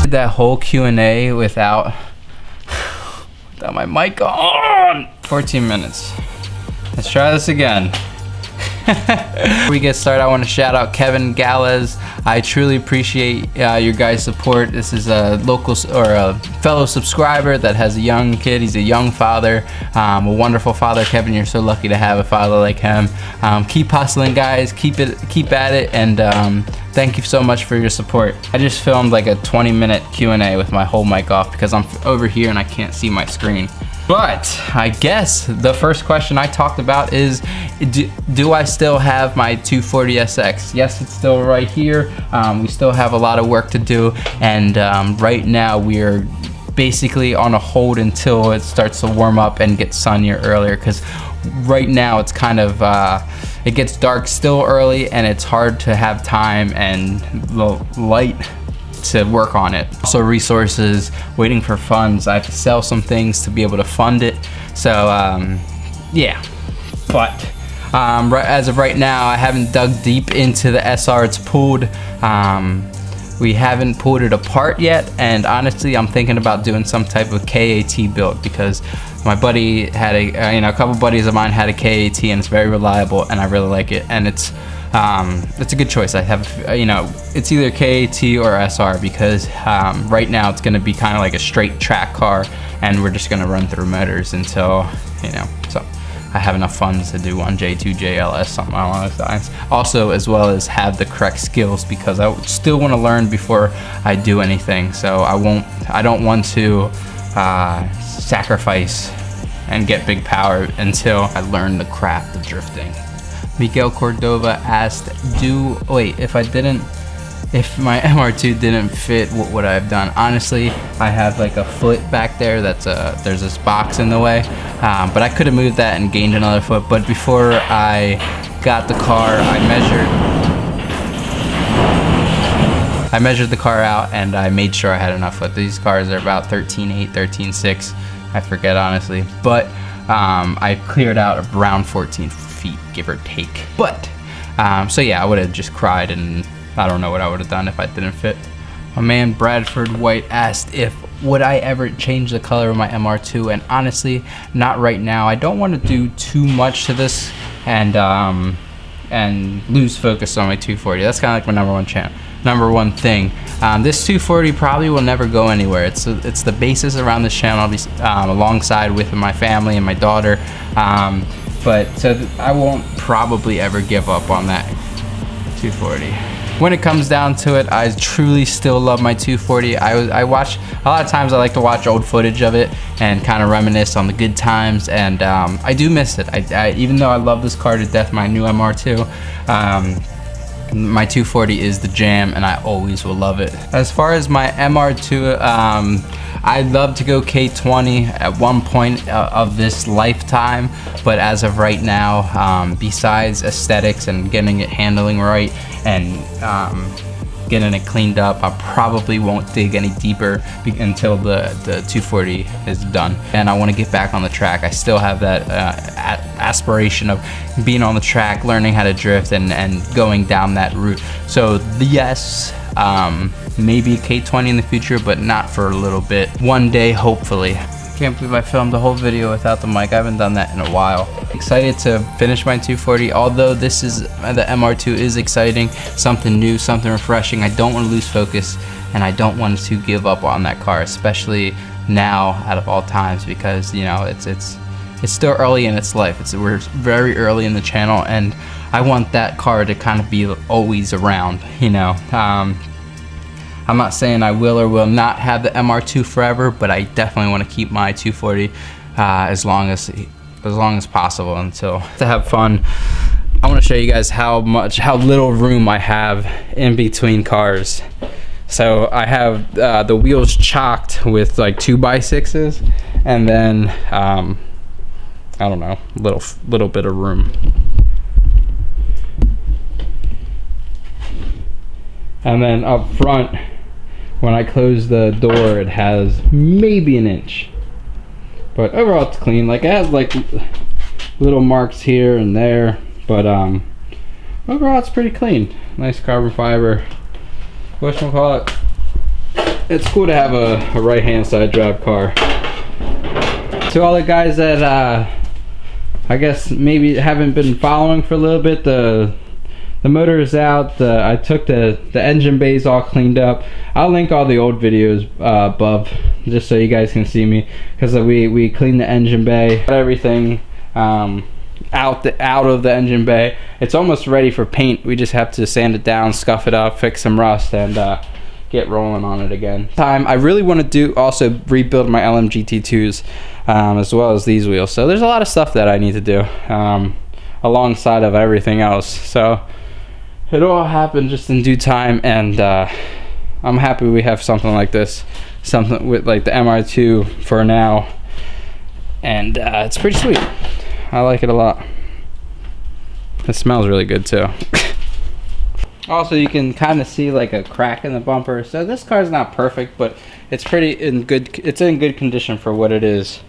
That whole Q&A without my mic on. 14 minutes. Let's try this again. Before we get started, I want to shout out Kevin Galez. I truly appreciate your guys' support. This is a local or a fellow subscriber that has a young kid. He's a young father, a wonderful father. Kevin, you're so lucky to have a father like him. Keep hustling, guys. Keep at it, and thank you so much for your support. I just filmed like a 20-minute Q&A with my whole mic off because I'm over here and I can't see my screen. But I guess the first question I talked about is, do I still have my 240SX? Yes, it's still right here. We still have a lot of work to do, and right now we're basically on a hold until it starts to warm up and get sunnier earlier, because right now it's kind of it gets dark still early, and it's hard to have time and light to work on it. Also resources, waiting for funds. I have to sell some things to be able to fund it. So yeah, but as of right now, I haven't dug deep into the SR it's pulled. We haven't pulled it apart yet, and honestly I'm thinking about doing some type of KAT build, because my buddy had a couple buddies of mine had a KAT, and it's very reliable and I really like it, and it's a good choice. I have, it's either KAT or SR, because right now it's going to be kind of like a straight track car, and we're just going to run through motors until, so I have enough funds to do 1J, 2J, LS, something along those lines. Also, as well as have the correct skills, because I still want to learn before I do anything. So I don't want to sacrifice and get big power until I learn the craft of drifting. Miguel Cordova asked, if my MR2 didn't fit, what would I have done? Honestly, I have like a foot back there there's this box in the way, but I could have moved that and gained another foot. But before I got the car, I measured the car out, and I made sure I had enough foot. These cars are about 13.8, 13.6, I forget honestly, but I cleared out around 14 feet, give or take. But so yeah, I would have just cried, and I don't know what I would have done if I didn't fit. My man Bradford White asked would I ever change the color of my MR2, and honestly, not right now. I don't want to do too much to this and lose focus on my 240. That's kind of like my number one thing. This 240 probably will never go anywhere. It's the basis around this channel. I'll be alongside with my family and my daughter. But so I won't probably ever give up on that 240. When it comes down to it, I truly still love my 240. I watch, a lot of times I like to watch old footage of it and kind of reminisce on the good times, and I do miss it. Even though I love this car to death, my new MR2, my 240 is the jam, and I always will love it. As far as my MR2, I'd love to go K20 at one point of this lifetime, but as of right now, besides aesthetics and getting it handling right and getting it cleaned up, I probably won't dig any deeper until the 240 is done. And I want to get back on the track. I still have that aspiration of being on the track, learning how to drift, and going down that route. So yes, maybe K20 in the future, but not for a little bit. One day, hopefully. Can't believe I filmed the whole video without the mic. I haven't done that in a while. Excited to finish my 240, although the MR2 is exciting, something new, something refreshing. I don't want to lose focus, and I don't want to give up on that car, especially now out of all times, because it's still early in its life. We're very early in the channel, and I want that car to kind of be always around, I'm not saying I will or will not have the MR2 forever, but I definitely want to keep my 240 as long as possible until to have fun. I want to show you guys how little room I have in between cars. So I have the wheels chocked with like 2x6s, and then I don't know, little bit of room. And then up front, when I close the door, it has maybe an inch, but overall it's clean. Like, it has like little marks here and there, but overall it's pretty clean. Nice carbon fiber, whatchamacallit, it's cool to have a right-hand side drive car. To all the guys that I guess maybe haven't been following for a little bit, the motor is out. I took the engine bays all cleaned up. I'll link all the old videos above, just so you guys can see me, because we cleaned the engine bay, got everything out of the engine bay. It's almost ready for paint. We just have to sand it down, scuff it up, fix some rust, and get rolling on it again. I really want to also rebuild my LM GT2s as well as these wheels. So there's a lot of stuff that I need to do alongside of everything else. So it'll all happen just in due time, and I'm happy we have something like this, something with like the MR2 for now, and it's pretty sweet. I like it a lot. It smells really good too. Also, you can kind of see like a crack in the bumper. So this car is not perfect, but it's in good condition for what it is.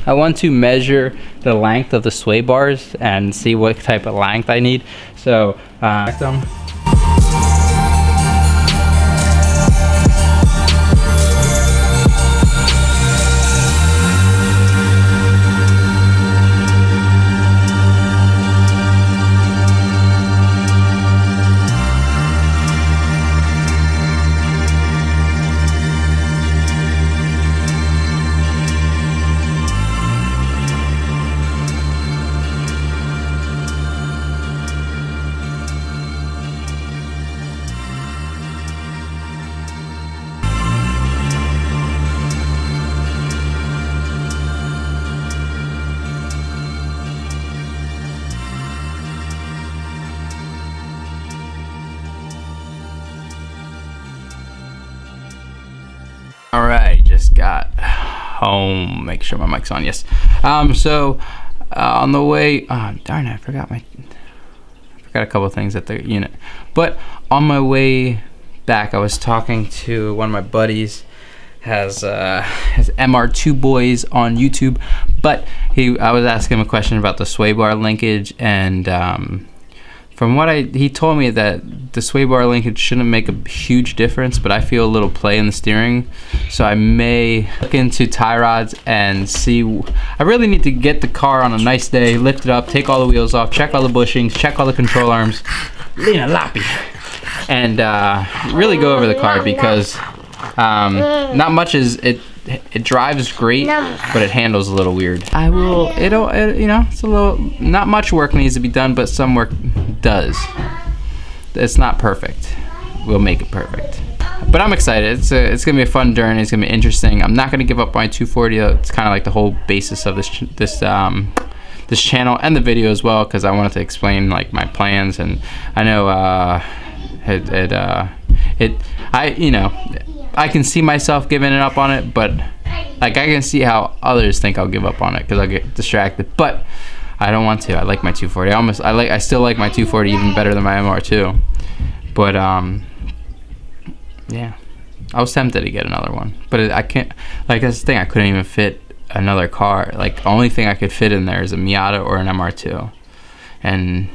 I want to measure the length of the sway bars and see what type of length I need. So them. All right, just got home. Make sure my mic's on. Yes. So on the way, darn it, I forgot a couple of things at the unit. But on my way back, I was talking to one of my buddies. Has MR2 Boys on YouTube, but I was asking him a question about the sway bar linkage, and from what he told me that the sway bar linkage shouldn't make a huge difference, but I feel a little play in the steering, so I may look into tie rods and see. I really need to get the car on a nice day, lift it up, take all the wheels off, check all the bushings, check all the control arms, Lina Lappy, and really go over the car, because not much is it drives great, but it handles a little weird. You know, it's a little, not much work needs to be done, but some work does. It's not perfect. We'll make it perfect. But I'm excited. It's gonna be a fun journey. It's gonna be interesting. I'm not gonna give up my 240. It's kind of like the whole basis of this channel and the video as well, because I wanted to explain like my plans, and I know I can see myself giving it up on it, but like I can see how others think I'll give up on it because I'll get distracted. But I don't want to. I like my 240. I still like my 240 even better than my MR2. But yeah, I was tempted to get another one, but I can't. Like that's the thing. I couldn't even fit another car. Like the only thing I could fit in there is a Miata or an MR2, and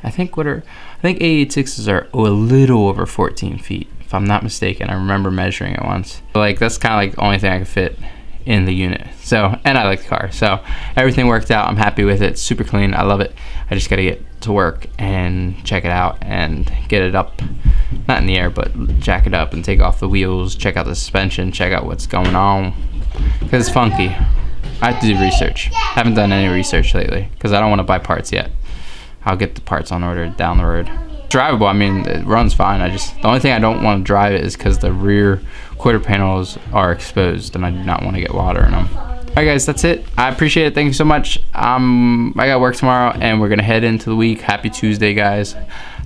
I think 886s are a little over 14 feet. If I'm not mistaken. I remember measuring it once. Like that's kind of like the only thing I could fit in the unit. So, and I like the car. So everything worked out. I'm happy with it. It's super clean. I love it. I just got to get to work and check it out and get it up, not in the air, but jack it up and take off the wheels, check out the suspension, check out what's going on, because it's funky. I have to do research. I haven't done any research lately because I don't want to buy parts yet. I'll get the parts on order down the road. Drivable, I mean, it runs fine. The only thing I don't want to drive it is because the rear quarter panels are exposed and I do not want to get water in them. Alright guys, that's it. I appreciate it. Thank you so much. I got work tomorrow and we're gonna head into the week. Happy Tuesday, guys.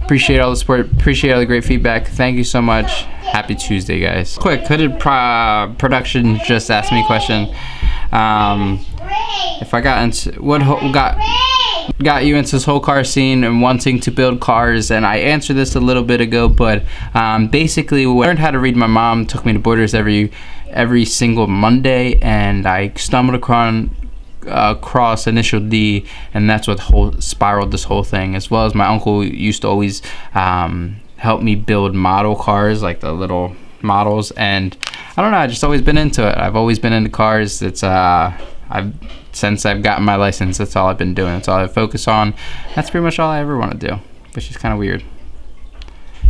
Appreciate all the support, appreciate all the great feedback. Thank you so much. Happy Tuesday, guys. Quick, Hooded Production just asked me a question. If I got into what got you into this whole car scene and wanting to build cars, and I answered this a little bit ago, but basically I learned how to read. My mom took me to Borders every single Monday, and I stumbled across Initial D, and that's what spiraled this whole thing, as well as my uncle used to always help me build model cars, like the little models, and I don't know, I've just always been into it. I've always been into cars. It's since I've gotten my license, that's all I've been doing. That's all I focus on. That's pretty much all I ever want to do, which is kind of weird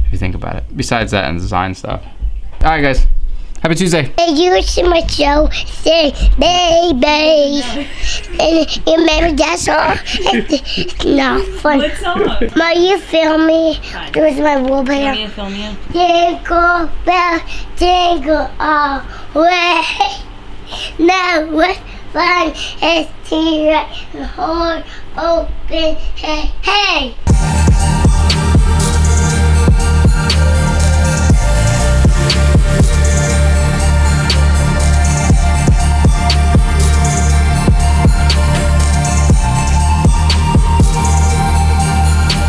if you think about it. Besides that and design stuff. All right, guys. Happy Tuesday. And you see my show, say baby. And you remember that song? It's not fun. What song? Ma, you film me. It was my You want me wallpaper. to film you? Jingle bell, jingle all way. Now what fun is to ride the horn open. Hey, hey.